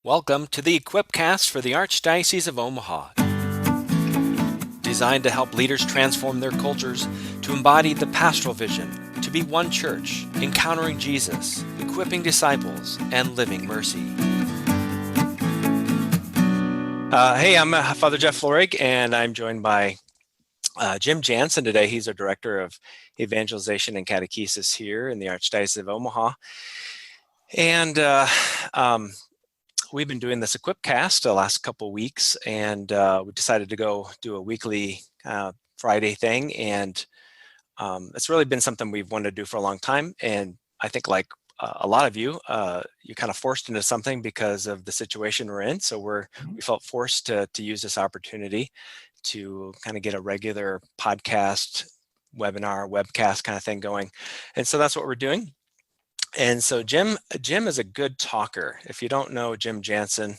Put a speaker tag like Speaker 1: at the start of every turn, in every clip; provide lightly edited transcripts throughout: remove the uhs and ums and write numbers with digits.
Speaker 1: Welcome to the Equipcast for the Archdiocese of Omaha, designed to help leaders transform their cultures to embody the pastoral vision, to be one church, encountering Jesus, equipping disciples, and living mercy. Hey, I'm Father Jeff Lorig, and I'm joined by Jim Jansen today. He's our Director of Evangelization and Catechesis here in the Archdiocese of Omaha. And we've been doing this Equipcast the last couple of weeks, and we decided to go do a weekly Friday thing. And it's really been something we've wanted to do for a long time. And I think, like a lot of you, you're kind of forced into something because of the situation we're in. So we felt forced to use this opportunity to kind of get a regular podcast, webinar, webcast kind of thing going. And so that's what we're doing. And so Jim is a good talker. If you don't know Jim Jansen,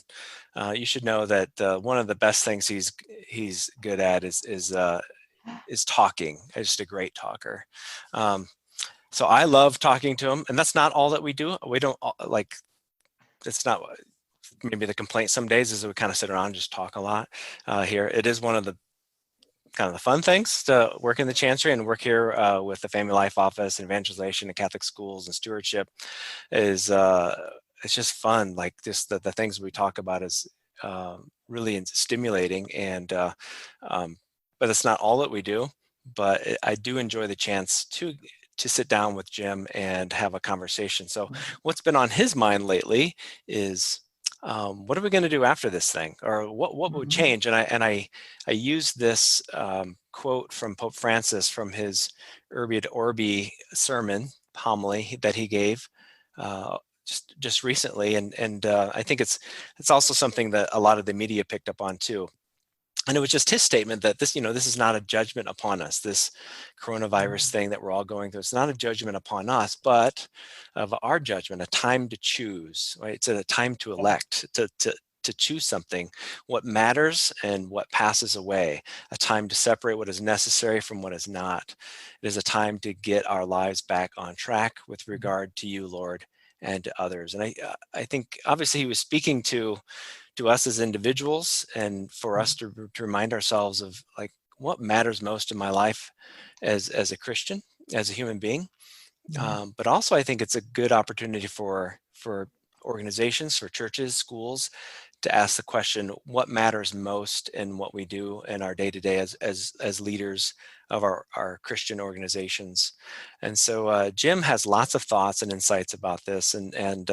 Speaker 1: you should know that one of the best things he's good at is talking. He's just a great talker. So I love talking to him, and that's not all that we do. We don't like. It's not maybe the complaint some days is that we kind of sit around and just talk a lot here. It is one of the kind of the fun things to work in the chancery and work here with the Family Life Office and evangelization and Catholic schools and stewardship is it's just fun. Like just the things we talk about is really stimulating, and but it's not all that we do. But I do enjoy the chance to sit down with Jim and have a conversation. So what's been on his mind lately is what are we going to do after this thing, or what would change? And I used this quote from Pope Francis from his Urbi et Orbi sermon homily that he gave just recently, and I think it's also something that a lot of the media picked up on too. And it was just his statement that this is not a judgment upon us, this coronavirus thing that we're all going through. It's not a judgment upon us, but of our judgment, a time to choose, right? It's a time to elect, to choose something, what matters and what passes away, a time to separate what is necessary from what is not. It is a time to get our lives back on track with regard to you, Lord, and to others. And I think obviously he was speaking to us as individuals, and for us to remind ourselves of like what matters most in my life as a Christian, as a human being. But also I think it's a good opportunity for organizations, for churches, schools, to ask the question, what matters most in what we do in our day-to-day as leaders of our Christian organizations. And so Jim has lots of thoughts and insights about this, and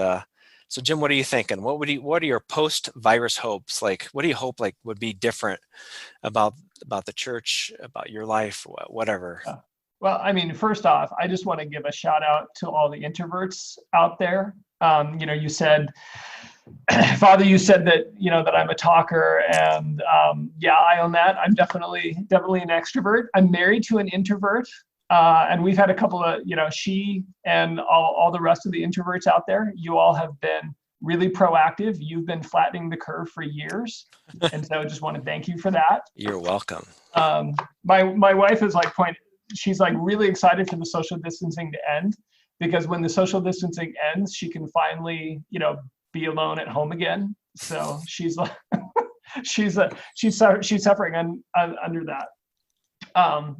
Speaker 1: so Jim, what are you thinking? What are your post-virus hopes? Like, what do you hope like would be different about the church, about your life, whatever?
Speaker 2: Well, I mean, first off, I just want to give a shout out to all the introverts out there. You said, Father, you said that, that I'm a talker, and yeah, I own that. I'm definitely an extrovert. I'm married to an introvert. And we've had a couple of, she and all the rest of the introverts out there, you all have been really proactive. You've been flattening the curve for years. And so I just want to thank you for that.
Speaker 1: You're welcome.
Speaker 2: My wife is like she's like really excited for the social distancing to end, because when the social distancing ends, she can finally, be alone at home again. So she's like, she's suffering under that.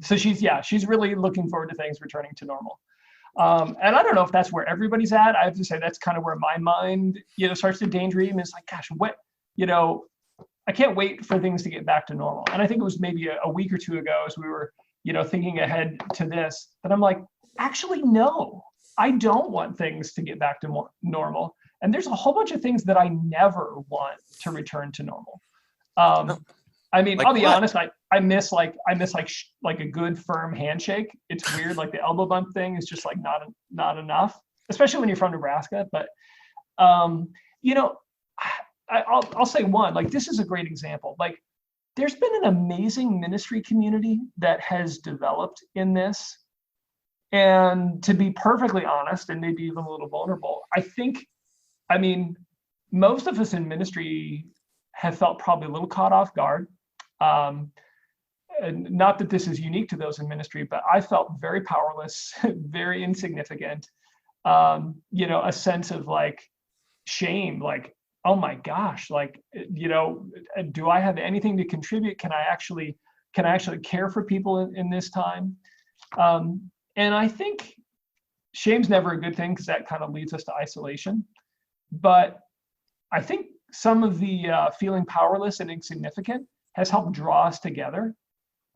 Speaker 2: So she's really looking forward to things returning to normal. And I don't know if that's where everybody's at. I have to say that's kind of where my mind, starts to daydream. Is like, gosh, I can't wait for things to get back to normal. And I think it was maybe a week or two ago as we were, thinking ahead to this, that I'm like, actually, no, I don't want things to get back to normal. And there's a whole bunch of things that I never want to return to normal. I mean, like, I'll be honest. I miss a good firm handshake. It's weird. Like the elbow bump thing is just like not enough, especially when you're from Nebraska. But I'll say one, like, this is a great example. Like, there's been an amazing ministry community that has developed in this. And to be perfectly honest, and maybe even a little vulnerable, I mean, most of us in ministry have felt probably a little caught off guard. And not that this is unique to those in ministry, but I felt very powerless, very insignificant, a sense of like shame, like, oh my gosh, like, do I have anything to contribute? Can I actually care for people in this time? And I think shame's never a good thing because that kind of leads us to isolation. But I think some of the feeling powerless and insignificant has helped draw us together.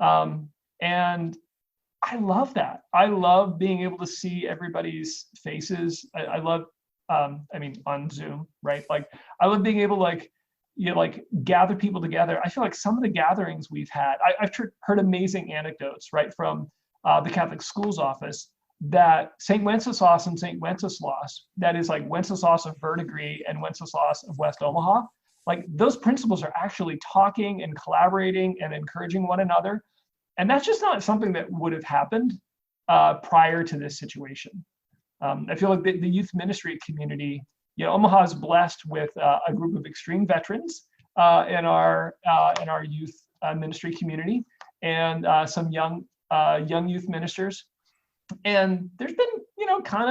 Speaker 2: And I love that. I love being able to see everybody's faces. I love, on Zoom, right? Like, I love being able to like gather people together. I feel like some of the gatherings we've had, I've heard amazing anecdotes, right, from the Catholic Schools Office, that St. Wenceslas and St. Wenceslas, that is like Wenceslas of Verdigris and Wenceslas of West Omaha, like those principals are actually talking and collaborating and encouraging one another. And that's just not something that would have happened prior to this situation. I feel like the youth ministry community, Omaha is blessed with a group of extreme veterans in our youth ministry community, and some young youth ministers. And there's been, kind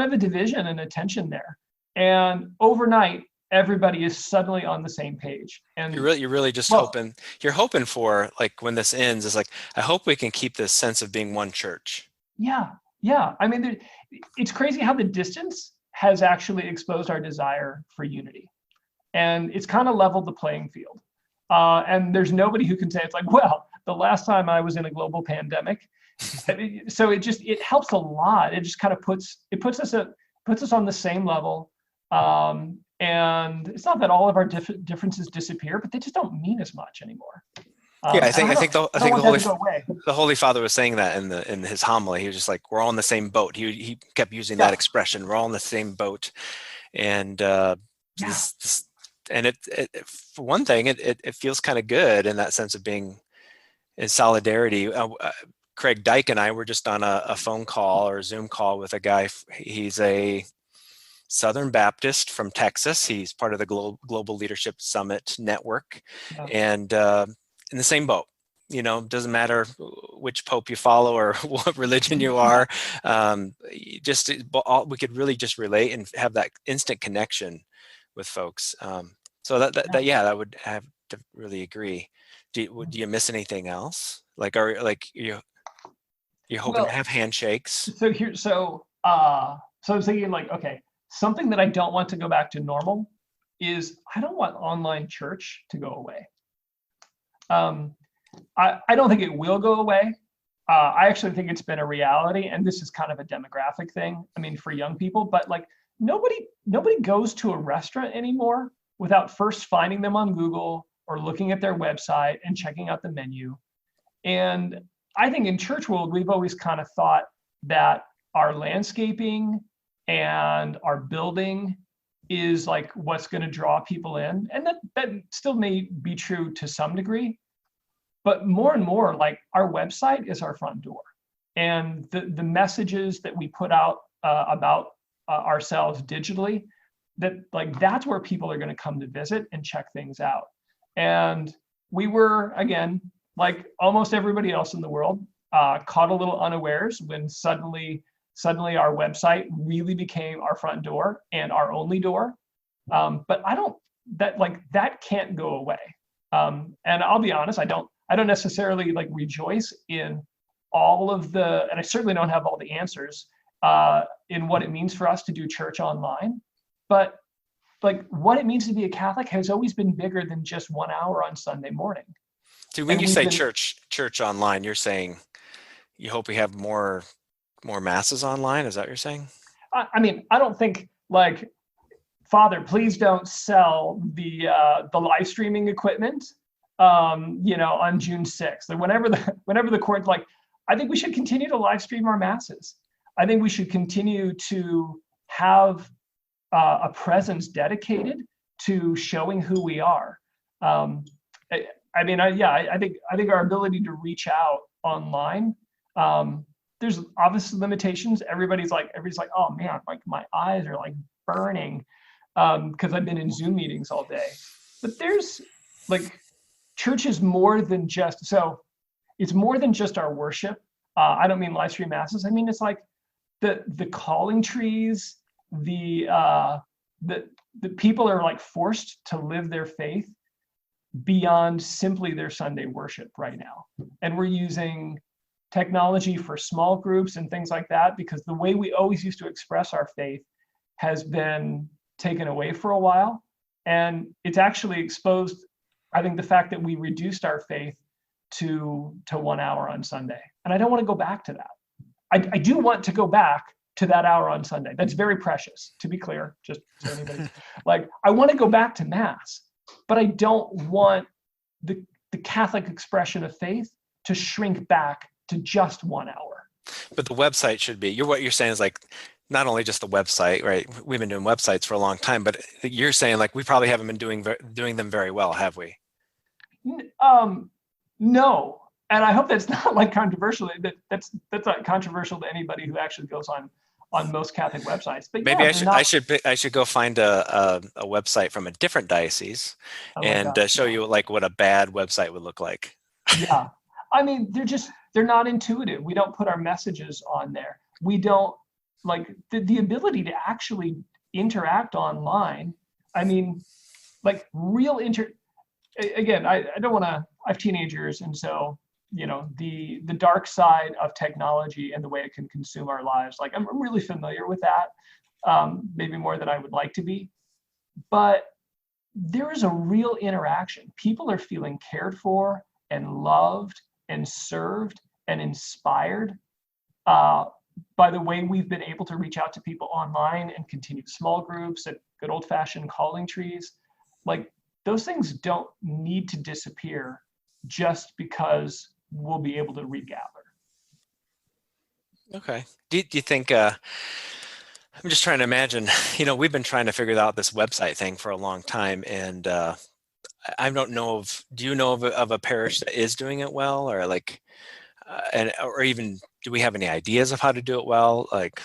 Speaker 2: of a division and a tension there. And overnight, everybody is suddenly on the same page. And
Speaker 1: you're really just hoping. You're hoping for, like, when this ends, is like, I hope we can keep this sense of being one church.
Speaker 2: Yeah. I mean, it's crazy how the distance has actually exposed our desire for unity, and it's kind of leveled the playing field. And there's nobody who can say it's like, well, the last time I was in a global pandemic. So it helps a lot. It just kind of puts us on the same level. And it's not that all of our differences disappear, but they just don't mean as much anymore.
Speaker 1: Yeah, I think the Holy Father was saying that in his homily. He was just like, we're all in the same boat. He kept using that expression. We're all in the same boat, and and it for one thing, it feels kind of good in that sense of being in solidarity. Craig Dyke and I were just on a phone call or a Zoom call with a guy. He's a Southern Baptist from Texas. He's part of the Global Leadership Summit Network, and in the same boat. Doesn't matter which pope you follow or what religion you are. We could really just relate and have that instant connection with folks. So that would have to really agree. Do you miss anything else? Like, you're hoping to have handshakes?
Speaker 2: So I was thinking, like, okay, something that I don't want to go back to normal is I don't want online church to go away. I don't think it will go away. I actually think it's been a reality, and this is kind of a demographic thing. I mean, for young people, but like nobody goes to a restaurant anymore without first finding them on Google or looking at their website and checking out the menu. And I think in church world, we've always kind of thought that our landscaping and our building is like what's going to draw people in. And that still may be true to some degree, but more and more, like, our website is our front door. And the messages that we put out about ourselves digitally, that's where people are going to come to visit and check things out. And we were, again, like almost everybody else in the world, caught a little unawares when suddenly our website really became our front door and our only door. But that can't go away. And I'll be honest, I don't necessarily like rejoice in all of and I certainly don't have all the answers in what it means for us to do church online. But like, what it means to be a Catholic has always been bigger than just 1 hour on Sunday morning.
Speaker 1: So when you say church online, you're saying you hope we have more masses online? Is that what you're saying?
Speaker 2: I mean, I don't think, like, Father, please don't sell the live streaming equipment, on June 6th. And whenever the court, like, I think we should continue to live stream our masses. I think we should continue to have a presence dedicated to showing who we are. I think our ability to reach out online, there's obviously limitations. Everybody's like, oh man, like my eyes are like burning because I've been in Zoom meetings all day. But there's like, church is more than just, it's more than just our worship. I don't mean live stream masses. I mean, it's like the calling trees, the the people are like forced to live their faith beyond simply their Sunday worship right now. And we're using technology for small groups and things like that, because the way we always used to express our faith has been taken away for a while. And it's actually exposed, I think, the fact that we reduced our faith to 1 hour on Sunday. And I don't want to go back to that. I do want to go back to that hour on Sunday. That's very precious, to be clear, just so anybody, like, I want to go back to Mass, but I don't want the Catholic expression of faith to shrink back to just 1 hour.
Speaker 1: But the website should be, what you're saying is like, not only just the website, right? We've been doing websites for a long time, but you're saying like, we probably haven't been doing them very well, have we?
Speaker 2: No. And I hope that's not like controversial. That's not controversial to anybody who actually goes on most Catholic websites. But
Speaker 1: maybe
Speaker 2: yeah,
Speaker 1: I should go find a website from a different diocese and show you like what a bad website would look like.
Speaker 2: Yeah, I mean, they're not intuitive. We don't put our messages on there. We don't like the ability to actually interact online. I mean, like real again, I don't want to, I have teenagers, and so, you know, the dark side of technology and the way it can consume our lives, like I'm really familiar with that, maybe more than I would like to be, but there is a real interaction. People are feeling cared for and loved and served and inspired by the way we've been able to reach out to people online and continue small groups and good old-fashioned calling trees. Like, those things don't need to disappear just because we'll be able to regather.
Speaker 1: Okay. Do you think, I'm just trying to imagine, you know, we've been trying to figure out this website thing for a long time, and I don't know do you know of a parish that is doing it well, or like, or even, do we have any ideas of how to do it well? Like,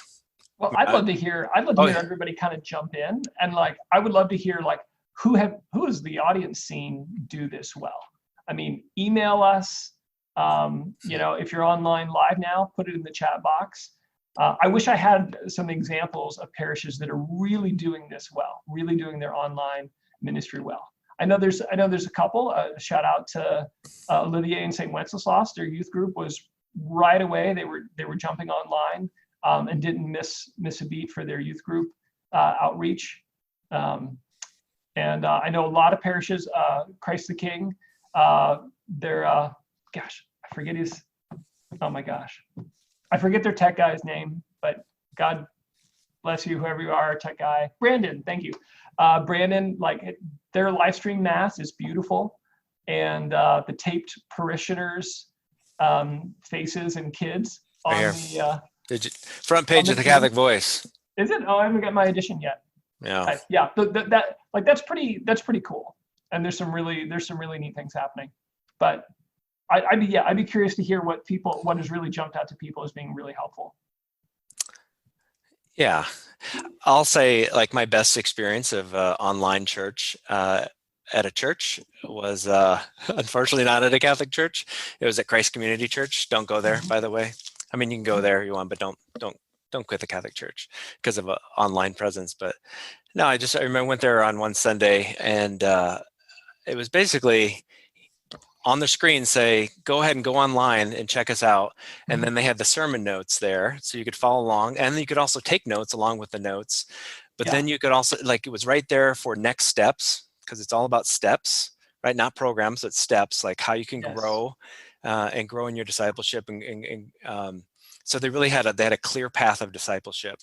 Speaker 2: well, I'd love to hear everybody kind of jump in, and like, I would love to hear like, who has the audience seen do this well? I mean, email us, you know, if you're online live now, put it in the chat box. I wish I had some examples of parishes that are really doing this well, really doing their online ministry well. I know there's a couple. Shout out to Olivier and St. Wenceslas. Their youth group was right away. They were jumping online and didn't miss a beat for their youth group outreach. And I know a lot of parishes, Christ the King, they're, gosh, I forget oh my gosh. I forget their tech guy's name, but God bless you, whoever you are, tech guy. Brandon, thank you. Brandon, like, their live stream Mass is beautiful. And the taped parishioners' faces and kids on the
Speaker 1: front page of the Catholic Voice.
Speaker 2: Is it? Oh, I haven't got my edition yet.
Speaker 1: Yeah.
Speaker 2: Yeah. That's pretty cool. And there's some really neat things happening. But I'd be curious to hear what has really jumped out to people as being really helpful.
Speaker 1: Yeah, I'll say like my best experience of online church at a church was unfortunately not at a Catholic church. It was at Christ Community Church. Don't go there, by the way. I mean, you can go there if you want, but don't quit the Catholic Church because of an online presence. But no, I remember I went there on one Sunday, and it was basically on the screen say, go ahead and go online and check us out. And then they had the sermon notes there, so you could follow along, and you could also take notes along with the notes. But then you could also, like, it was right there for next steps, because it's all about steps, right? Not programs, but steps, like how you can grow and grow in your discipleship. So they really had a clear path of discipleship.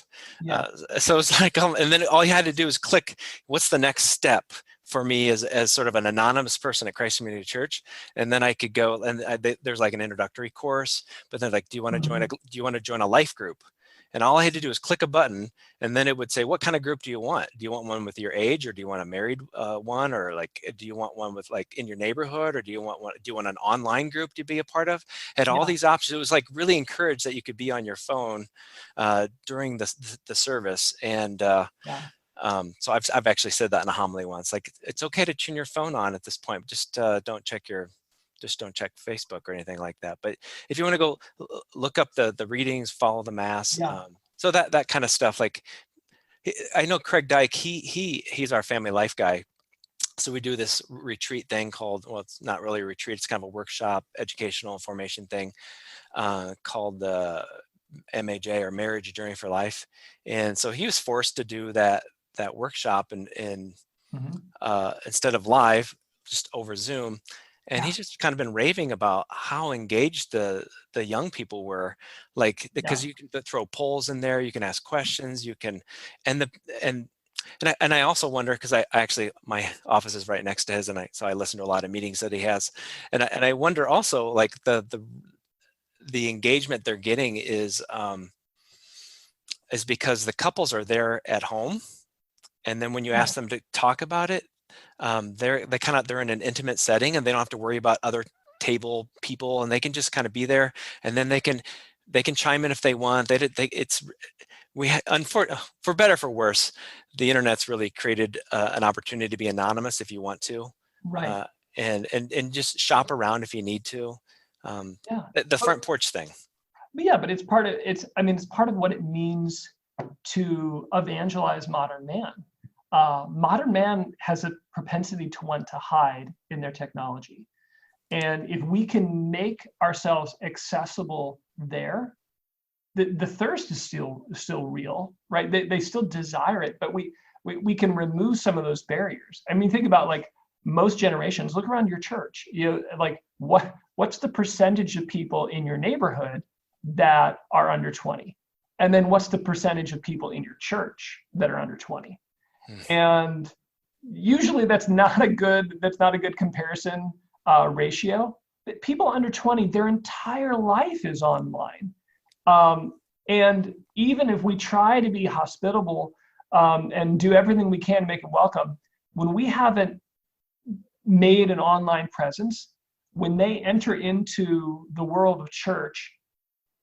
Speaker 1: So it's like, and then all you had to do is click, what's the next step for me as sort of an anonymous person at Christ Community Church. And then I could go, and there's like an introductory course, but then like, do you want to join a life group? And all I had to do was click a button, and then it would say, what kind of group do you want? Do you want one with your age, or do you want a married one, or like, do you want one with like in your neighborhood, or do you want an online group to be a part of? Had all these options. It was like really encouraged that you could be on your phone during the service. And so I've actually said that in a homily once. Like, it's okay to turn your phone on at this point. Just don't check Facebook or anything like that. But if you want to go look up the readings, follow the Mass, so that kind of stuff, like, I know Craig Dyke, he's our family life guy. So we do this retreat thing called, well, it's not really a retreat, it's kind of a workshop, educational formation thing called the MAJ, or Marriage Journey for Life. And so he was forced to do that workshop and
Speaker 2: Mhm.
Speaker 1: instead of live, just over Zoom. And
Speaker 2: Yeah,
Speaker 1: he's just kind of been raving about how engaged the young people were, like,
Speaker 2: yeah,
Speaker 1: because you can throw polls in there, you can ask questions, you can, and the and I also wonder, because I actually, my office is right next to his, and so I listen to a lot of meetings that he has, and I wonder also, like, the engagement they're getting is because the couples are there at home, and then when you
Speaker 2: right,
Speaker 1: ask them to talk about it, they're in an intimate setting, and they don't have to worry about other table people, and they can just kind of be there, and then they can chime in if they want. It's for better for worse, the internet's really created an opportunity to be anonymous if you want to,
Speaker 2: right.
Speaker 1: uh, and just shop around if you need to. Um,
Speaker 2: Yeah.
Speaker 1: the
Speaker 2: But,
Speaker 1: front porch thing.
Speaker 2: but yeah, but it's part of I mean, it's part of what it means to evangelize modern man. Modern man has a propensity to want to hide in their technology. And if we can make ourselves accessible there, the thirst is still real, right? They still desire it, but we can remove some of those barriers. I mean, think about, like, most generations. Look around your church. You know, like, what's the percentage of people in your neighborhood that are under 20? And then what's the percentage of people in your church that are under 20?
Speaker 1: Hmm.
Speaker 2: And usually that's not a good comparison ratio. But people under 20, their entire life is online. And even if we try to be hospitable and do everything we can to make it welcome, when we haven't made an online presence, when they enter into the world of church,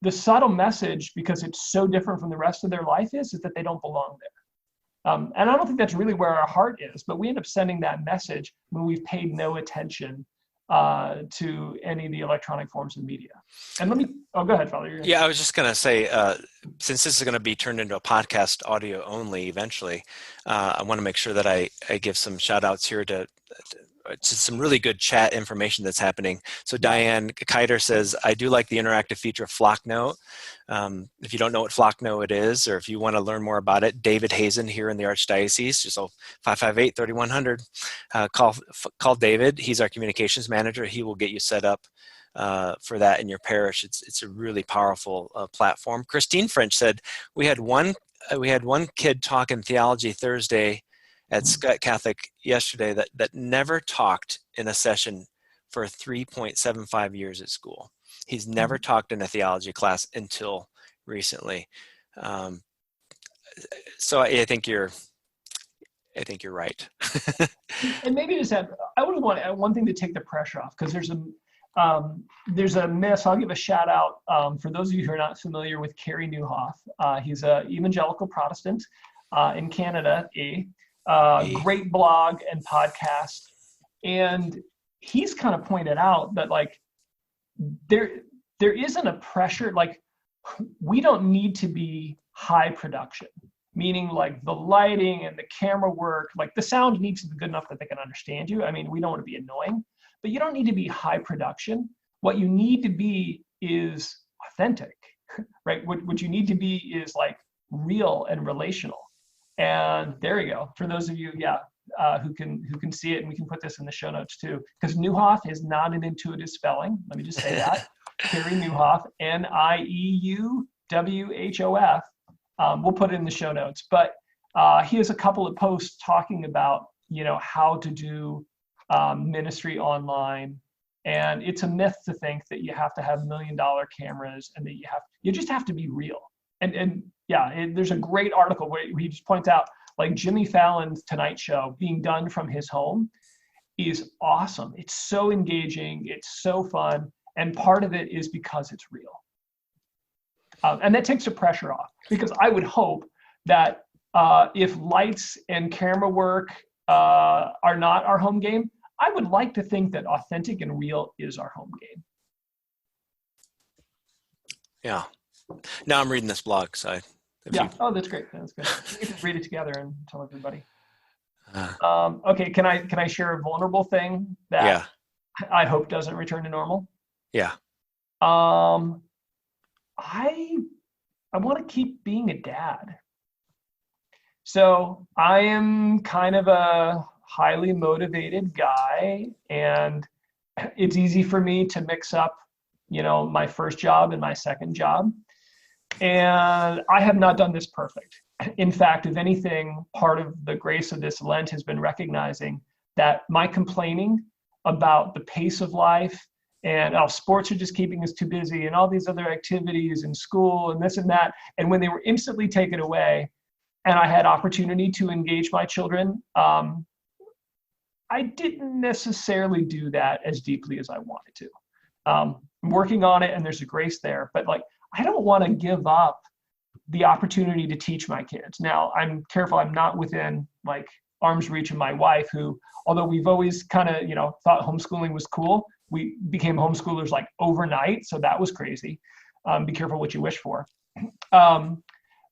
Speaker 2: the subtle message, because it's so different from the rest of their life, is that they don't belong there. And I don't think that's really where our heart is, but we end up sending that message when we've paid no attention to any of the electronic forms of media. And go ahead, Father.
Speaker 1: Yeah, I was just going to say, since this is going to be turned into a podcast audio only eventually, I want to make sure that I give some shout outs here to some really good chat information that's happening. So
Speaker 2: Yeah.
Speaker 1: Diane Kiter says, I do like the interactive feature of Flocknote. If you don't know what Flocknote is, or if you want to learn more about it, David Hazen here in the Archdiocese, just 558-3100. Call David. He's our communications manager. He will get you set up for that in your parish. It's a really powerful platform. Christine French said, we had one kid talking theology Thursday at Scott Catholic yesterday that never talked in a session for 3.75 years at school. He's never talked in a theology class until recently. Um, so I think you're right.
Speaker 2: And maybe just add, I would want one thing to take the pressure off, because there's a myth. I'll give a shout out for those of you who are not familiar with Kerry Newhoff. He's an evangelical Protestant in Canada, great blog and podcast. And he's kind of pointed out that, like, there isn't a pressure, like, we don't need to be high production, meaning, like, the lighting and the camera work, like, the sound needs to be good enough that they can understand you. I mean, we don't want to be annoying, but you don't need to be high production. What you need to be is authentic, right? What you need to be is, like, real and relational. And there you go. For those of you, who can see it, and we can put this in the show notes too, because Newhoff is not an intuitive spelling. Let me just say that. Kerry Newhoff, Nieuwhof. We'll put it in the show notes. But he has a couple of posts talking about, how to do ministry online. And it's a myth to think that you have to have $1 million cameras and that you just have to be real. And there's a great article where he just points out, like, Jimmy Fallon's Tonight Show being done from his home is awesome. It's so engaging. It's so fun. And part of it is because it's real. And that takes the pressure off, because I would hope that if lights and camera work are not our home game, I would like to think that authentic and real is our home game.
Speaker 1: Yeah. Now I'm reading this blog, so If you,
Speaker 2: Yeah. Oh, that's great. That's good. We can read it together and tell everybody.
Speaker 1: uh,
Speaker 2: Okay. Can I share a vulnerable thing that
Speaker 1: yeah,
Speaker 2: I hope doesn't return to normal?
Speaker 1: yeah,
Speaker 2: Um, I I want to keep being a dad. So I am kind of a highly motivated guy, and it's easy for me to mix up, my first job and my second job. And I have not done this perfect. In fact, if anything, part of the grace of this Lent has been recognizing that my complaining about the pace of life and sports are just keeping us too busy and all these other activities in school and this and that. And when they were instantly taken away and I had opportunity to engage my children, I didn't necessarily do that as deeply as I wanted to. I'm working on it and there's a grace there, but like, I don't want to give up the opportunity to teach my kids. Now, I'm careful, I'm not within like arm's reach of my wife, who, although we've always kind of, thought homeschooling was cool, we became homeschoolers like overnight. So that was crazy. Be careful what you wish for. Um,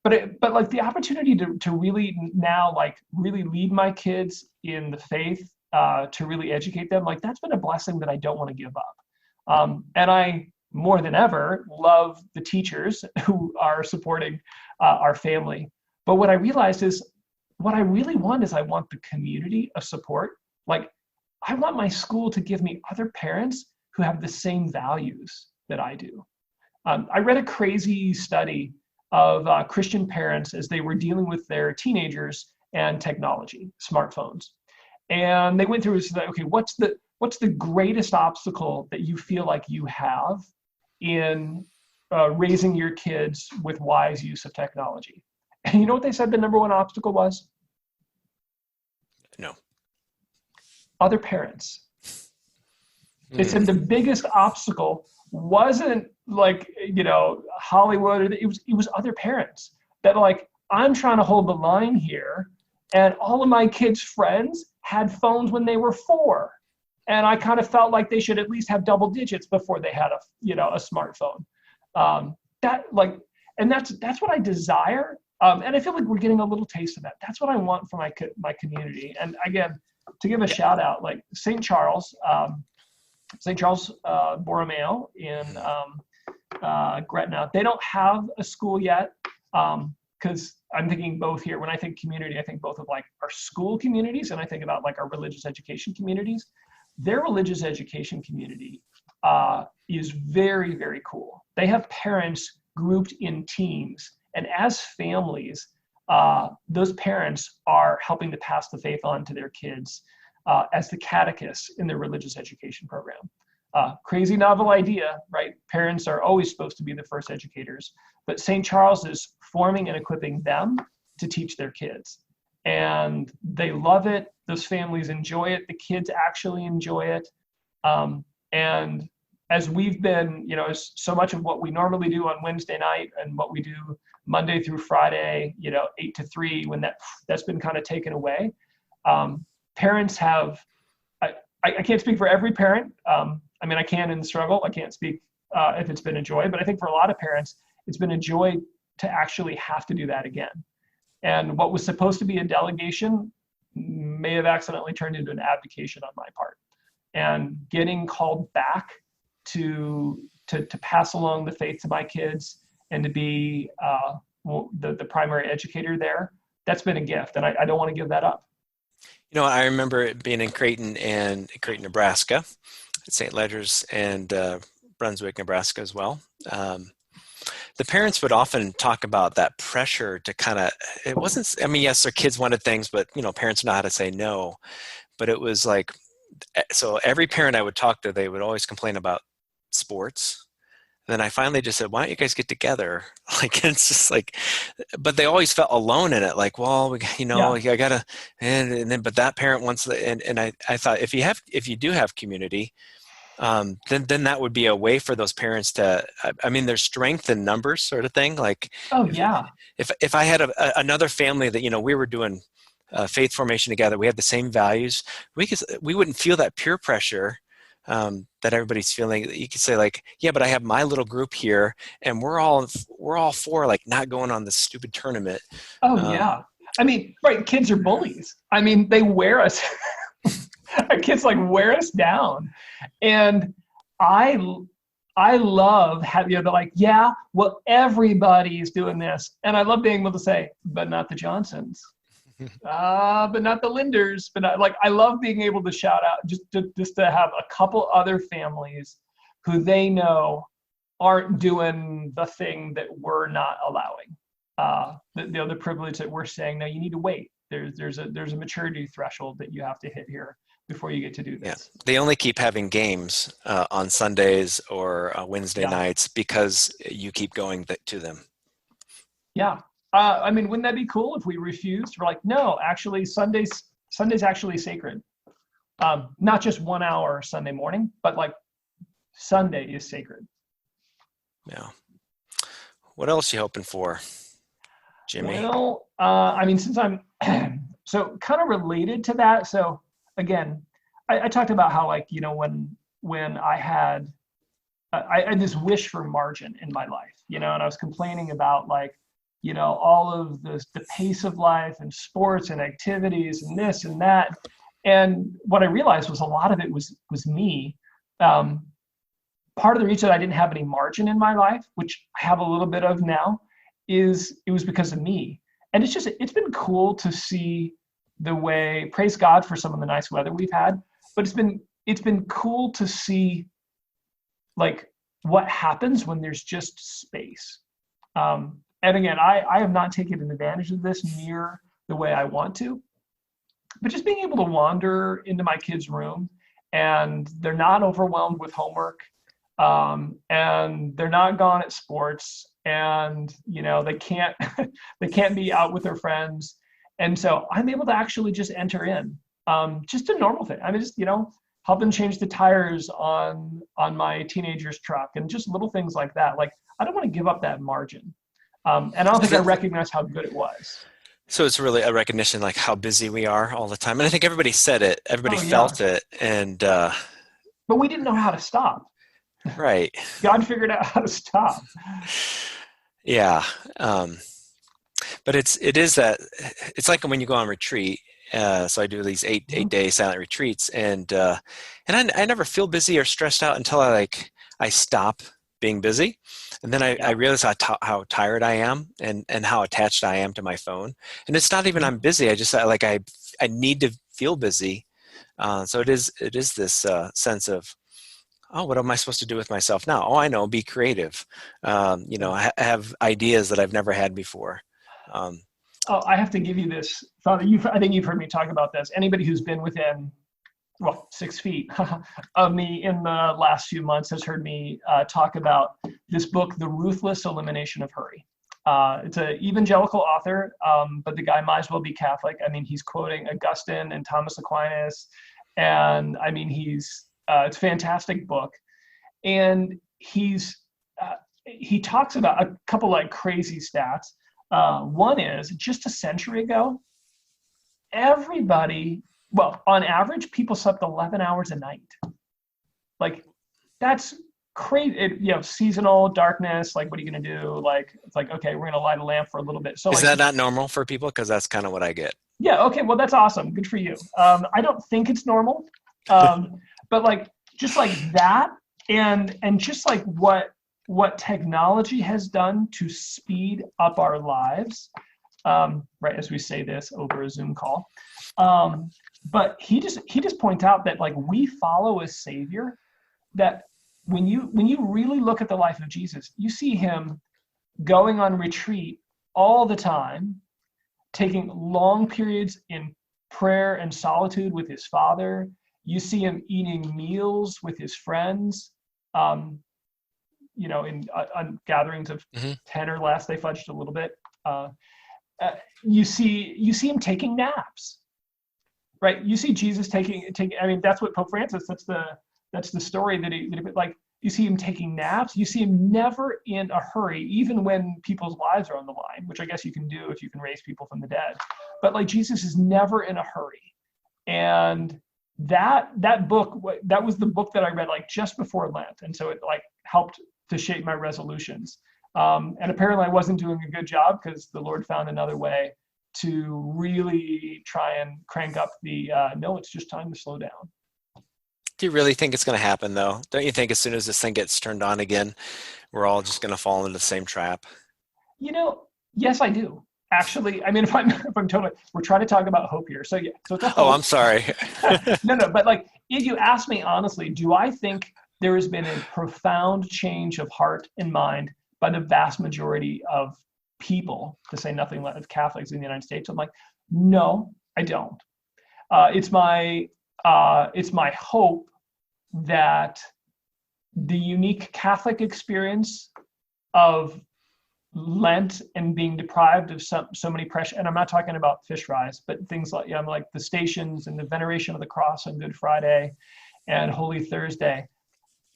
Speaker 2: but like the opportunity to really now like really lead my kids in the faith, to really educate them, like that's been a blessing that I don't want to give up. And I, more than ever, love the teachers who are supporting our family. But what I realized is what I really want is I want the community of support. Like I want my school to give me other parents who have the same values that I do. I read a crazy study of Christian parents as they were dealing with their teenagers and technology, smartphones. And they went through, okay, what's the greatest obstacle that you feel like you have in raising your kids with wise use of technology? And you know what they said the number one obstacle was?
Speaker 1: no.
Speaker 2: Other parents. They said the biggest obstacle wasn't like, Hollywood, or it was other parents that like, I'm trying to hold the line here. And all of my kids' friends had phones when they were 4. And I kind of felt like they should at least have double digits before they had a smartphone. And that's what I desire. And I feel like we're getting a little taste of that. That's what I want for my community. And again, to give a shout out, like St. Charles Borromeo in Gretna, they don't have a school yet. Because I'm thinking both here. When I think community, I think both of like our school communities, and I think about like our religious education communities. Their religious education community is very, very cool. They have parents grouped in teams, and as families, those parents are helping to pass the faith on to their kids as the catechists in their religious education program. Crazy novel idea, right? Parents are always supposed to be the first educators, but St. Charles is forming and equipping them to teach their kids. And they love it. Those families enjoy it. The kids actually enjoy it. And as we've been, as so much of what we normally do on Wednesday night and what we do Monday through Friday, 8 to 3, when that's been kind of taken away, parents have, I can't speak for every parent. I mean, I can in the struggle. I can't speak if it's been a joy, but I think for a lot of parents, it's been a joy to actually have to do that again. And what was supposed to be a delegation may have accidentally turned into an abdication on my part. And getting called back to pass along the faith to my kids and to be the primary educator there, that's been a gift, and I don't want to give that up.
Speaker 1: I remember it being in Creighton, Nebraska, at St. Ledger's, and Brunswick, Nebraska as well. The parents would often talk about that pressure to kind of, it wasn't, I mean, yes, their kids wanted things, but, parents know how to say no. But it was like, so every parent I would talk to, they would always complain about sports. And then I finally just said, why don't you guys get together? Like, it's just like, but they always felt alone in it. Like, well,
Speaker 2: Yeah.
Speaker 1: I gotta, and then, but that parent wants, and I thought if you do have community, then that would be a way for those parents to, I mean, there's strength in numbers sort of thing. Like,
Speaker 2: Oh, yeah.
Speaker 1: if I had another family that, we were doing faith formation together, we had the same values, we wouldn't feel that peer pressure that everybody's feeling. You could say like, yeah, but I have my little group here, and we're all for like not going on this stupid tournament.
Speaker 2: Oh
Speaker 1: Uh,
Speaker 2: yeah. I mean, right, kids are bullies. I mean, they wear us. Our kids like wear us down. And I I love having, they're like, yeah, well, everybody's doing this. And I love being able to say, but not the Johnsons. But not the Linders, but not, like, I love being able to shout out just to have a couple other families who they know aren't doing the thing that we're not allowing. The other privilege that we're saying, no, you need to wait. There's a maturity threshold that you have to hit here before you get to do
Speaker 1: yeah,
Speaker 2: this.
Speaker 1: they only keep having games on Sundays or Wednesday
Speaker 2: Yeah.
Speaker 1: nights because you keep going to them.
Speaker 2: Yeah. I mean, wouldn't that be cool if we refused? We're like, no, actually, Sunday's actually sacred. Not just 1 hour Sunday morning, but like Sunday is sacred.
Speaker 1: Yeah. What else you hoping for, Jimmy?
Speaker 2: Well, I mean, since I'm so kind of related to that. So again, I talked about how, like, when I had this wish for margin in my life, and I was complaining about, like, all of the pace of life and sports and activities and this and that. And what I realized was a lot of it was me. Part of the reason I didn't have any margin in my life, which I have a little bit of now, is it was because of me. And it's been cool to see the way, praise God for some of the nice weather we've had, but it's been cool to see, like, what happens when there's just space. And again, I have not taken advantage of this near the way I want to, but just being able to wander into my kids' room and they're not overwhelmed with homework, and they're not gone at sports, and they can't they can't be out with their friends, and so I'm able to actually just enter in, just a normal thing. I mean, just help them change the tires on my teenager's truck, and just little things like that. Like, I don't want to give up that margin. And I don't think I recognize how good it was.
Speaker 1: So it's really a recognition, like how busy we are all the time. And I think everybody said it, everybody
Speaker 2: Oh yeah,
Speaker 1: felt it. And
Speaker 2: but we didn't know how to stop.
Speaker 1: right.
Speaker 2: God figured out how to stop.
Speaker 1: Yeah. But it is that, it's like when you go on retreat. So I do these eight day silent retreats, and I never feel busy or stressed out until I stop being busy. And then I realize how tired I am, and how attached I am to my phone. And it's not even I'm busy. I just I need to feel busy. So it is this sense of, oh, what am I supposed to do with myself now? Oh, I know, be creative. I have ideas that I've never had before.
Speaker 2: Oh, I have to give you this thought. I think you've heard me talk about this. Anybody who's been within 6 feet of me in the last few months has heard me talk about this book, The Ruthless Elimination of Hurry. It's an evangelical author, but the guy might as well be Catholic. I mean, he's quoting Augustine and Thomas Aquinas, and I mean, it's a fantastic book. And he talks about a couple like crazy stats. One is, just a century ago, on average, people slept 11 hours a night. Like, that's crazy. Seasonal darkness, like, what are you going to do? Like, it's like, okay, we're going to light a lamp for a little bit. So
Speaker 1: is that not normal for people? Because that's kind of what I get.
Speaker 2: Yeah, okay, well, that's awesome. Good for you. I don't think it's normal. But like, just like that, and just like what technology has done to speed up our lives, right, as we say this over a Zoom call. But he just points out that, like, we follow a savior that when you really look at the life of Jesus, you see him going on retreat all the time, taking long periods in prayer and solitude with his Father. You see him eating meals with his friends, in gatherings of 10 or less. They fudged a little bit. You see him taking naps, right? You see Jesus taking. I mean, that's what Pope Francis. That's the story that he like. You see him taking naps. You see him never in a hurry, even when people's lives are on the line, which I guess you can do if you can raise people from the dead. But like, Jesus is never in a hurry, and that book, that was the book that I read like just before Lent, and so it like helped to shape my resolutions. And apparently I wasn't doing a good job because the Lord found another way to really try and crank up the no, it's just time to slow down.
Speaker 1: Do you really think it's going to happen, though? Don't you think as soon as this thing gets turned on again, we're all just going to fall into the same trap?
Speaker 2: You know, yes, I do. Actually, I mean, if I'm totally, we're trying to talk about hope here. So yeah, so it's a
Speaker 1: Oh,
Speaker 2: hope.
Speaker 1: I'm sorry.
Speaker 2: No, but like, if you ask me honestly, do I think there has been a profound change of heart and mind by the vast majority of people, to say nothing of Catholics in the United States? I'm like, no, I don't. It's my hope that the unique Catholic experience of Lent and being deprived of so many precious, and I'm not talking about fish fries, but things like, like the stations and the veneration of the cross on Good Friday and Holy Thursday.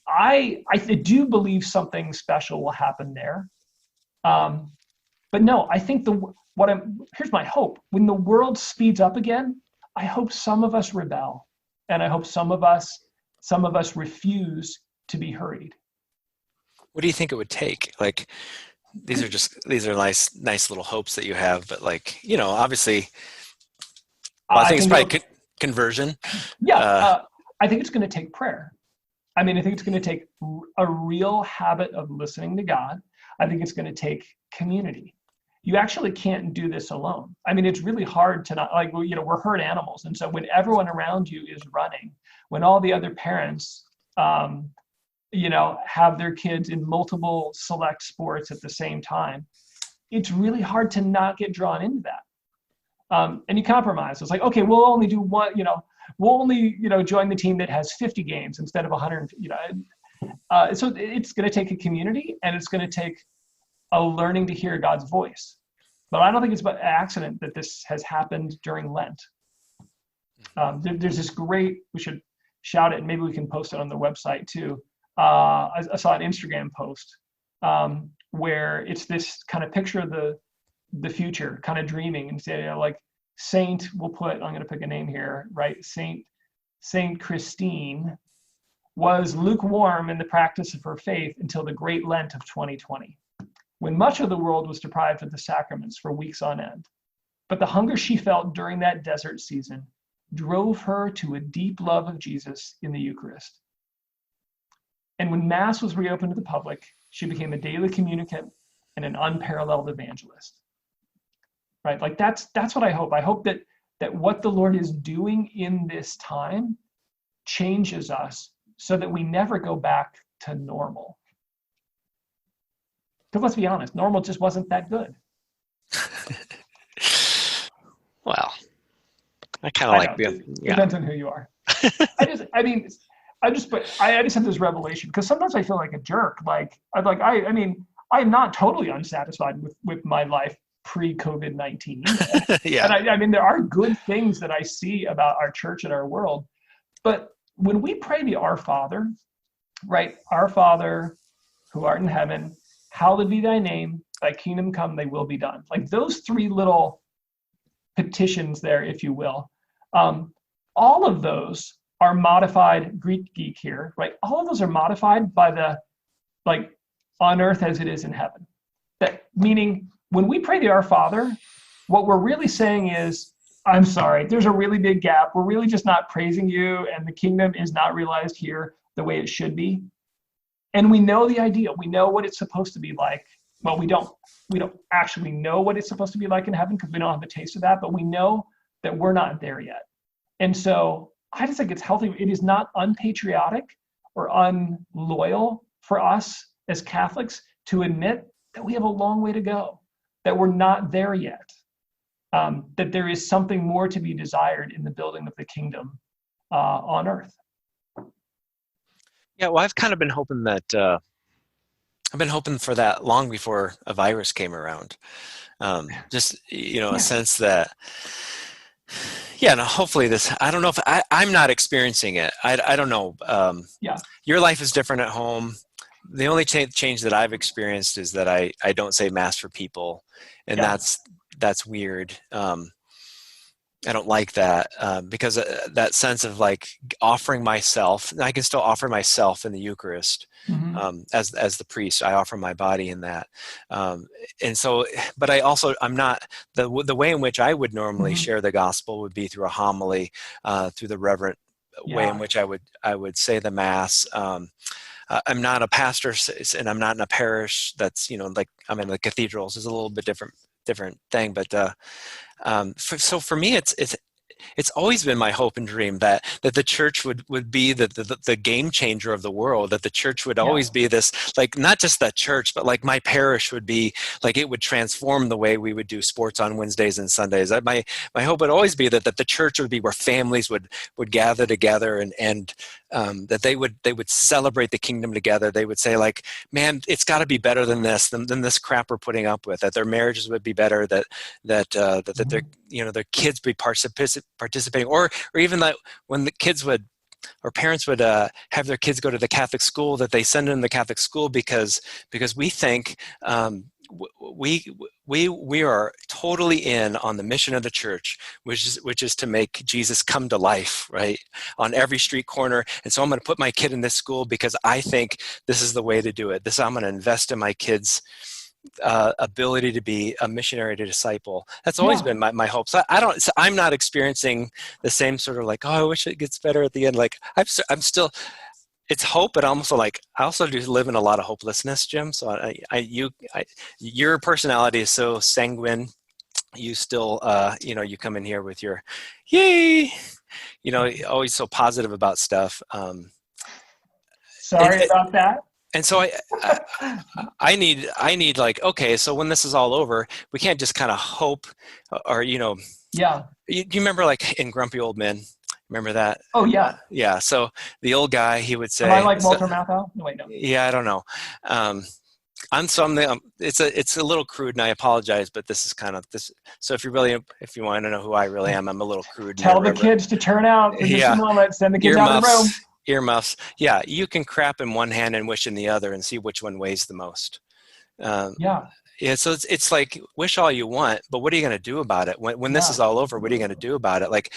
Speaker 2: I do believe something special will happen there. But no, I think here's my hope. When the world speeds up again, I hope some of us rebel, and I hope some of us refuse to be hurried.
Speaker 1: What do you think it would take? Like, these are nice little hopes that you have, but like, obviously, well, I think it's probably conversion.
Speaker 2: Yeah, I think it's going to take prayer. I mean, I think it's going to take a real habit of listening to God. I think it's going to take community. You actually can't do this alone. I mean, it's really hard to not, like, we're herd animals. And so when everyone around you is running, when all the other parents, have their kids in multiple select sports at the same time, it's really hard to not get drawn into that. And you compromise. It's like, okay, we'll only do one, we'll only, join the team that has 50 games instead of 100, so it's going to take a community, and it's going to take a learning to hear God's voice. But I don't think it's by accident that this has happened during Lent. There's this great, we should shout it, and maybe we can post it on the website too. I saw an Instagram post where it's this kind of picture of the future, kind of dreaming, and say, like, Saint, I'm going to pick a name here, right? Saint Christine was lukewarm in the practice of her faith until the Great Lent of 2020, when much of the world was deprived of the sacraments for weeks on end. But the hunger she felt during that desert season drove her to a deep love of Jesus in the Eucharist. And when Mass was reopened to the public, she became a daily communicant and an unparalleled evangelist. Right? Like, that's what I hope. I hope that what the Lord is doing in this time changes us so that we never go back to normal. Because let's be honest, normal just wasn't that good.
Speaker 1: Well, I kind of like
Speaker 2: it depends on who you are. I just have this revelation, because sometimes I feel like a jerk. I'm not totally unsatisfied with my life pre-COVID-19.
Speaker 1: Yeah.
Speaker 2: And I mean, there are good things that I see about our church and our world. But when we pray the Our Father, right? Our Father, who art in heaven, hallowed be thy name, thy kingdom come, thy will be done. Like those three little petitions there, if you will. All of those are modified, Greek geek here, right? All of those are modified by the, like, on earth as it is in heaven. That meaning, when we pray the Our Father, what we're really saying is, I'm sorry, there's a really big gap. We're really just not praising you, and the kingdom is not realized here the way it should be. And we know the idea. We know what it's supposed to be like. Well, we don't actually know what it's supposed to be like in heaven, because we don't have a taste of that, but we know that we're not there yet. And so I just think it's healthy. It is not unpatriotic or unloyal for us as Catholics to admit that we have a long way to go, that we're not there yet, that there is something more to be desired in the building of the kingdom on earth.
Speaker 1: Yeah, well, I've kind of been hoping that I've been hoping for that long before a virus came around. Just, a sense that, no, hopefully this, I don't know if I'm not experiencing it. I don't know. Your life is different at home. The only change that I've experienced is that I don't say Mass for people, and that's weird. I don't like that because that sense of like offering myself. I can still offer myself in the Eucharist
Speaker 2: Hmm.
Speaker 1: as the priest. I offer my body in that, um, and so. But I'm not the way in which I would normally
Speaker 2: Hmm.
Speaker 1: share the gospel would be through a homily, through the reverent way in
Speaker 2: Yeah.
Speaker 1: which I would say the mass. I'm not a pastor, and I'm not in a parish that's like I'm in the cathedrals. It's a little bit different thing, but so for me, it's always been my hope and dream that the church would be the game changer of the world, that the church would
Speaker 2: Yeah.
Speaker 1: always be this, like, not just the church, but like my parish would be like, it would transform the way we would do sports on Wednesdays and Sundays. My hope would always be that the church would be where families would gather together, and that they would celebrate the kingdom together. They would say, like, man, it's got to be better than this crap we're putting up with, that their marriages would be better, that their
Speaker 2: Mhm.
Speaker 1: their kids be participating, or even that when the kids would or parents would have their kids go to the Catholic school, that they send them to the Catholic school because we think we we are totally in on the mission of the church, which is to make Jesus come to life, right, on every street corner. And so I'm going to put my kid in this school because I think this is the way to do it. I'm going to invest in my kids' ability to be a missionary to disciple. That's always
Speaker 2: Yeah.
Speaker 1: been my hope. I don't. So I'm not experiencing the same sort of like, oh, I wish it gets better at the end. Like I'm still. It's hope, but I'm also like I also do live in a lot of hopelessness, Jim. So your personality is so sanguine. You still, you come in here with your, yay, always so positive about stuff. And,
Speaker 2: Sorry about that.
Speaker 1: and so I need like, okay, so when this is all over, we can't just kind of hope, or
Speaker 2: Yeah.
Speaker 1: do you remember like in Grumpy Old Men? Remember that?
Speaker 2: Oh yeah.
Speaker 1: Yeah. So the old guy, he would
Speaker 2: Am I
Speaker 1: say,
Speaker 2: like
Speaker 1: so,
Speaker 2: Walter Matthau? No, wait, no.
Speaker 1: yeah, I don't know. Um, on something, it's a little crude, and I apologize, but this is kind of this. So if you want to know who I really am, I'm a little crude and
Speaker 2: Tell the
Speaker 1: irreverent.
Speaker 2: kids to turn out for just a
Speaker 1: Yeah,
Speaker 2: moment. Send the kids out of the room.
Speaker 1: earmuffs. Yeah, you can crap in one hand and wish in the other, and see which one weighs the most. Um,
Speaker 2: Yeah.
Speaker 1: yeah, so it's like wish all you want, but what are you going to do about it when this
Speaker 2: Yeah.
Speaker 1: is all over? What are you going to do about it? Like,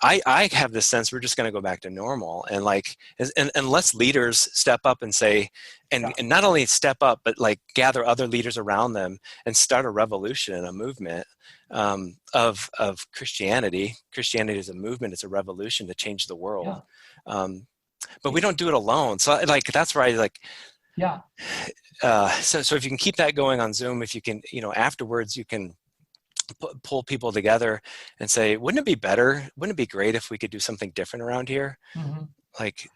Speaker 1: I have this sense we're just going to go back to normal, and like, and unless leaders step up and say,
Speaker 2: Yeah.
Speaker 1: and not only step up, but like gather other leaders around them and start a revolution and a movement of Christianity. Christianity is a movement; it's a revolution to change the world.
Speaker 2: Yeah.
Speaker 1: Um, but we don't do it alone. So like that's where I like
Speaker 2: Yeah.
Speaker 1: so if you can keep that going on Zoom, if you can, afterwards you can pull people together and say, wouldn't it be better? Wouldn't it be great if we could do something different around here?
Speaker 2: Hmm.
Speaker 1: Like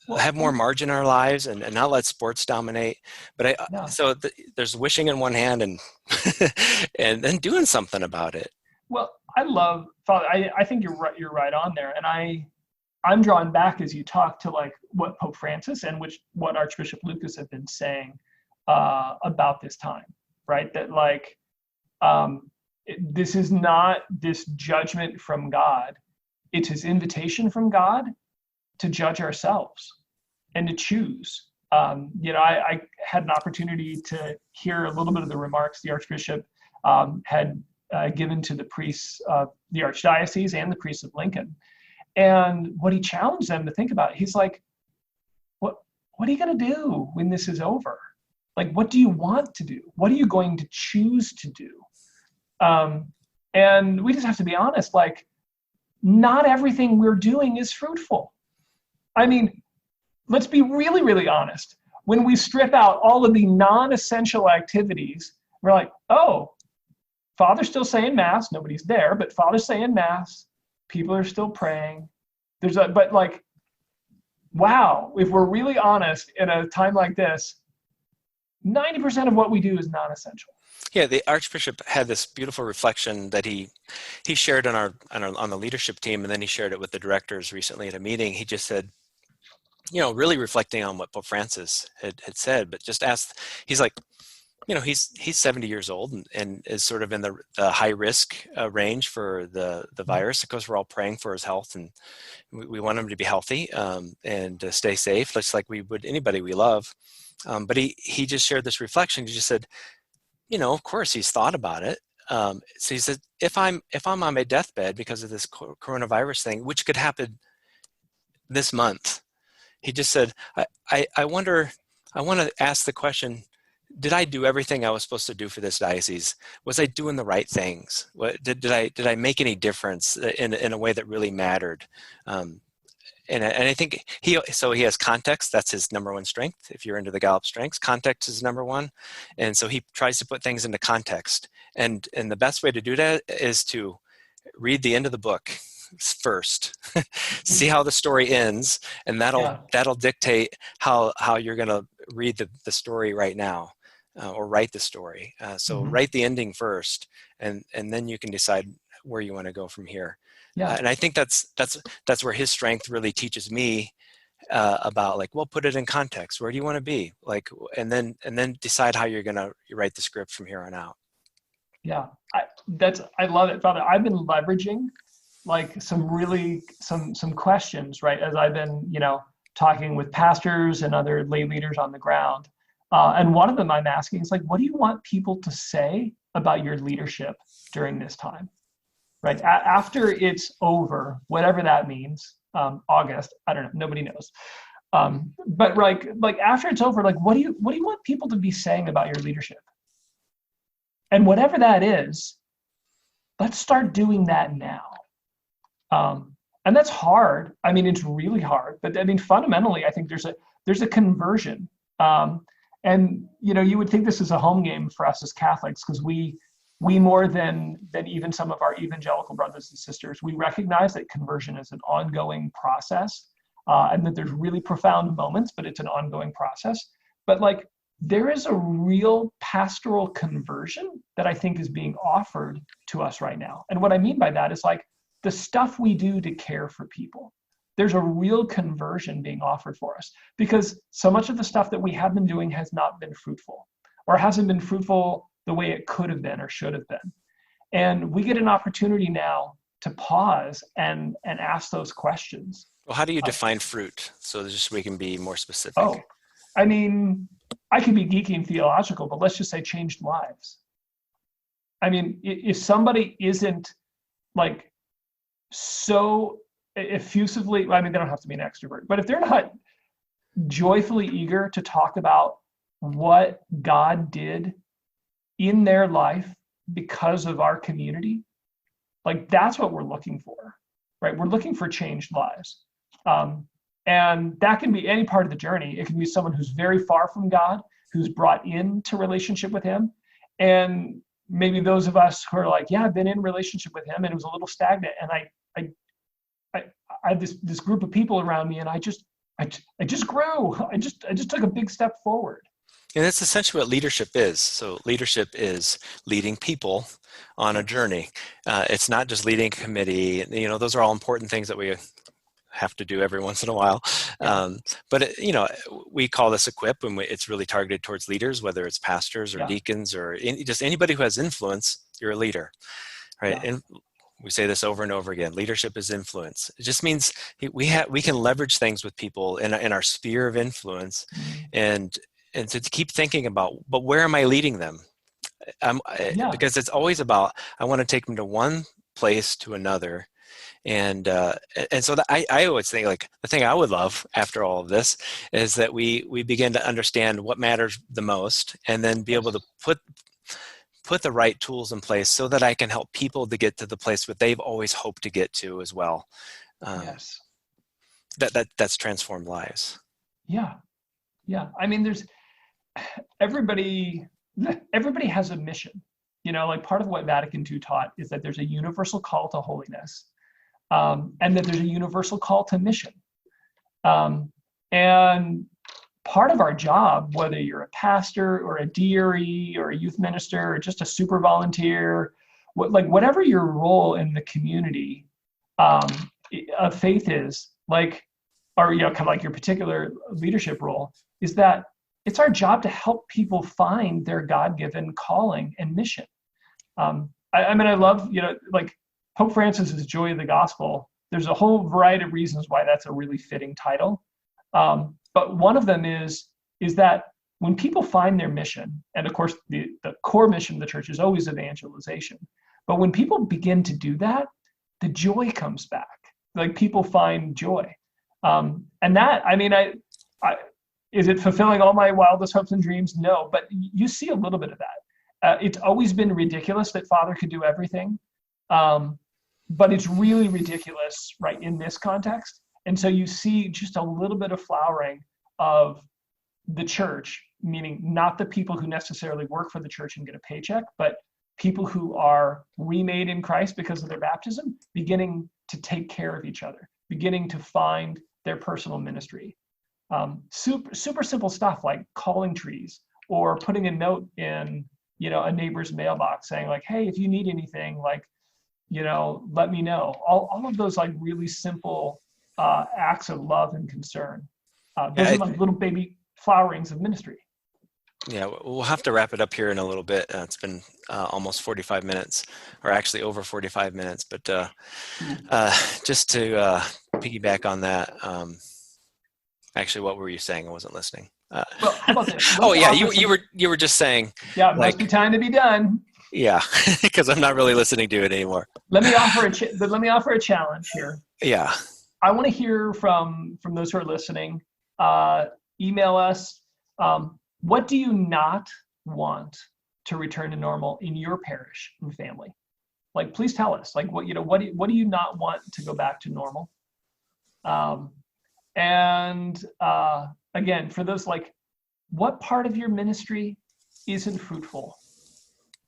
Speaker 2: Well,
Speaker 1: have more margin in our lives, and not let sports dominate. But
Speaker 2: yeah.
Speaker 1: there's wishing in one hand and and then doing something about it.
Speaker 2: Well, I love Father. I think you're right. You're right on there, and I'm drawn back as you talk to like what Pope Francis and what Archbishop Lucas have been saying about this time, right? That like this is not this judgment from God; it's His invitation from God to judge ourselves and to choose. I had an opportunity to hear a little bit of the remarks the Archbishop had given to the priests of the Archdiocese and the priests of Lincoln. And what he challenged them to think about, he's like, what are you going to do when this is over? Like, what do you want to do? What are you going to choose to do? And we just have to be honest, like, not everything we're doing is fruitful. I mean, let's be really, really honest. When we strip out all of the non-essential activities, we're like, oh, Father's still saying Mass. Nobody's there, but Father's saying Mass. People are still praying. But like, wow, if we're really honest in a time like this, 90% of what we do is non-essential.
Speaker 1: Yeah, the Archbishop had this beautiful reflection that he shared on the leadership team, and then he shared it with the directors recently at a meeting. He just said, really reflecting on what Pope Francis had said, but just asked, he's like, he's 70 years old, and is sort of in the high risk range for the virus. Of course, we're all praying for his health, and we want him to be healthy, and to stay safe, just like we would anybody we love. But he just shared this reflection. He just said, of course he's thought about it. So he said, if I'm on my deathbed because of this coronavirus thing, which could happen this month, he just said, I wonder, I want to ask the question, did I do everything I was supposed to do for this diocese? Was I doing the right things? Did I make any difference in a way that really mattered? And I think he has context. That's his number one strength. If you're into the Gallup strengths, context is number one. And so he tries to put things into context. And the best way to do that is to read the end of the book first, see how the story ends, and that'll dictate how you're going to read the story right now, or write the story. So write the ending first, and then you can decide where you want to go from here. And I think that's where his strength really teaches me about, like, well, put it in context. Where do you want to be? Like, and then decide how you're going to write the script from here on out.
Speaker 2: Yeah, I love it, Father. I've been leveraging like some questions, right? As I've been, talking with pastors and other lay leaders on the ground. And one of them I'm asking is like, what do you want people to say about your leadership during this time? Right? After it's over, whatever that means, August, I don't know, nobody knows. But like after it's over, like, what do you want people to be saying about your leadership? And whatever that is, let's start doing that now. And that's hard. I mean, it's really hard, but I mean, fundamentally, I think there's a conversion. And you would think this is a home game for us as Catholics, because we more than even some of our evangelical brothers and sisters, we recognize that conversion is an ongoing process, and that there's really profound moments, but it's an ongoing process. But like, there is a real pastoral conversion that I think is being offered to us right now. And what I mean by that is like the stuff we do to care for people. There's a real conversion being offered for us, because so much of the stuff that we have been doing has not been fruitful, or hasn't been fruitful the way it could have been or should have been. And we get an opportunity now to pause and ask those questions.
Speaker 1: Well, how do you define fruit? So just we can be more specific.
Speaker 2: Oh, I mean, I can be geeky and theological, but let's just say changed lives. I mean, if somebody isn't like so effusively, I mean, they don't have to be an extrovert, but if they're not joyfully eager to talk about what God did in their life because of our community, like, that's what we're looking for, right? We're looking for changed lives. And that can be any part of the journey. It can be someone who's very far from God, who's brought into relationship with him. And maybe those of us who are like, yeah, I've been in relationship with him and it was a little stagnant. And I had this group of people around me, and I just grew. I just took a big step forward.
Speaker 1: And that's essentially what leadership is. So leadership is leading people on a journey. It's not just leading a committee. Those are all important things that we have to do every once in a while. But we call this equip, and it's really targeted towards leaders, whether it's pastors or deacons or just anybody who has influence. You're a leader, right? And we say this over and over again. Leadership is influence. It just means we can leverage things with people in our sphere of influence, and to keep thinking about, but where am I leading them? Because it's always about, I want to take them to one place to another. And so I always think, like, the thing I would love after all of this is that we begin to understand what matters the most, and then be able to put the right tools in place so that I can help people to get to the place what they've always hoped to get to as well. That's transformed lives. Yeah.
Speaker 2: I mean, everybody has a mission. Like, part of what Vatican II taught is that there's a universal call to holiness, and that there's a universal call to mission. And part of our job, whether you're a pastor or a DRE or a youth minister or just a super volunteer, whatever your role in the community of faith is, like, or kind of like your particular leadership role, is that it's our job to help people find their God-given calling and mission. I mean, I love, like Pope Francis's Joy of the Gospel. There's a whole variety of reasons why that's a really fitting title. But one of them is that when people find their mission, and of course the core mission of the church is always evangelization, but when people begin to do that, the joy comes back. Like people find joy. And that, I mean, I is it fulfilling all my wildest hopes and dreams? No, but you see a little bit of that. It's always been ridiculous that Father could do everything, but it's really ridiculous, right, in this context. And so you see just a little bit of flowering of the church, meaning not the people who necessarily work for the church and get a paycheck, but people who are remade in Christ because of their baptism, beginning to take care of each other, beginning to find their personal ministry. Super simple stuff like calling trees or putting a note in, a neighbor's mailbox saying like, hey, if you need anything, like, let me know. All of those like really simple acts of love and concern. Those are like little baby flowerings of ministry.
Speaker 1: Yeah, we'll have to wrap it up here in a little bit. It's been almost 45 minutes, or actually over 45 minutes. But just to piggyback on that, actually, what were you saying? I wasn't listening.
Speaker 2: Well, how about this?
Speaker 1: Oh yeah, you were just saying.
Speaker 2: Yeah, it must be time to be done.
Speaker 1: Yeah, because I'm not really listening to it anymore.
Speaker 2: Let me offer a challenge here.
Speaker 1: Yeah,
Speaker 2: I want to hear from those who are listening. Email us. What do you not want to return to normal in your parish and family? Like, please tell us. Like, what do you not want to go back to normal? And again, for those, like, what part of your ministry isn't fruitful?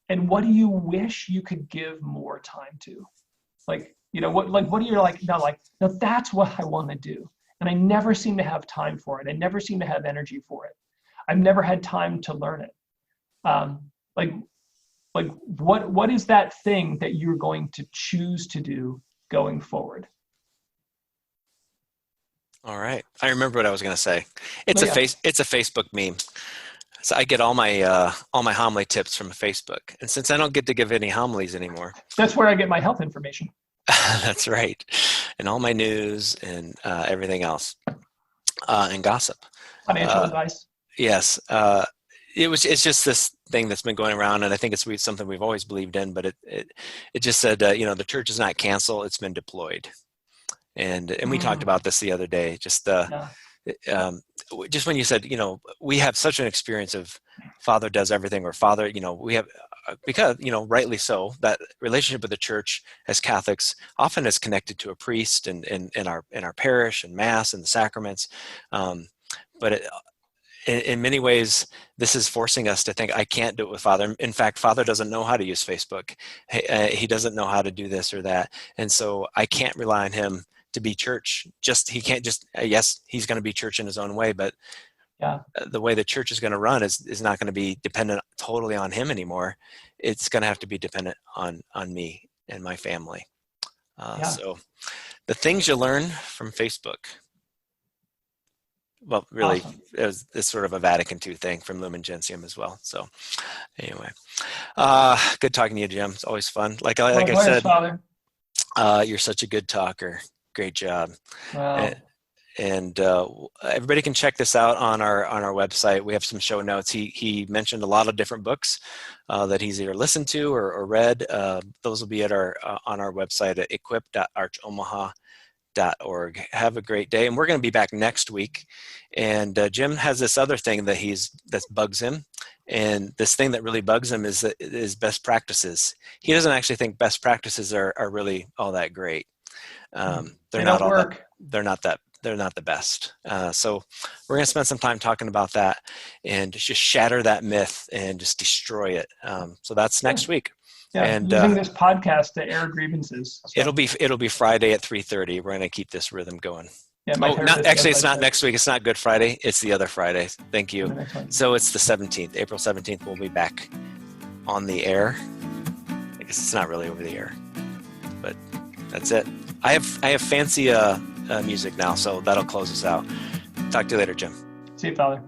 Speaker 2: And what do you wish you could give more time to? Like, what do you like, no, that's what I want to do. And I never seem to have time for it. I never seem to have energy for it. I've never had time to learn it. What is that thing that you're going to choose to do going forward?
Speaker 1: All right. I remember what I was going to say. It's a Facebook meme. So I get all my homily tips from Facebook. And since I don't get to give any homilies anymore.
Speaker 2: That's where I get my health information.
Speaker 1: That's right. And all my news and everything else. And gossip.
Speaker 2: Financial advice.
Speaker 1: Yes. It's just this thing that's been going around, and I think it's something we've always believed in, but it just said, the church is not canceled, it's been deployed. And we talked about this the other day, just when you said, we have such an experience of Father does everything, or Father, we have, because, rightly so, that relationship with the church as Catholics often is connected to a priest and in our parish and Mass and the sacraments. But in many ways, this is forcing us to think, I can't do it with Father. In fact, Father doesn't know how to use Facebook. He doesn't know how to do this or that. And so I can't rely on him to be church. He can't just, yes, he's going to be church in his own way, but the way the church is going to run is not going to be dependent totally on him anymore. It's going to have to be dependent on me and my family. So the things you learn from Facebook. Well, really, awesome. It's sort of a Vatican II thing from Lumen Gentium as well. So anyway, good talking to you, Jim. It's always fun. Like I said,
Speaker 2: Father.
Speaker 1: You're such a good talker. Great job.
Speaker 2: Wow.
Speaker 1: And everybody can check this out on our website. We have some show notes. He mentioned a lot of different books that he's either listened to or read. Those will be at on our website at equip.archomaha.org. Have a great day, and we're going to be back next week. And Jim has this other thing that bugs him, and this thing that really bugs him is best practices. He doesn't actually think best practices are really all that great. They're not all work. They're not the best. So we're going to spend some time talking about that and just shatter that myth and just destroy it. So that's next week.
Speaker 2: Yeah, and using this podcast to air grievances. So.
Speaker 1: It'll be Friday at 3:30. We're going to keep this rhythm going.
Speaker 2: Yeah,
Speaker 1: it's not next week. It's not Good Friday. It's the other Friday. Thank you. So it's the 17th. April 17th. We'll be back on the air. I guess it's not really over the air, but that's it. I have fancy music now, so that'll close us out. Talk to you later, Jim.
Speaker 2: See you, Father.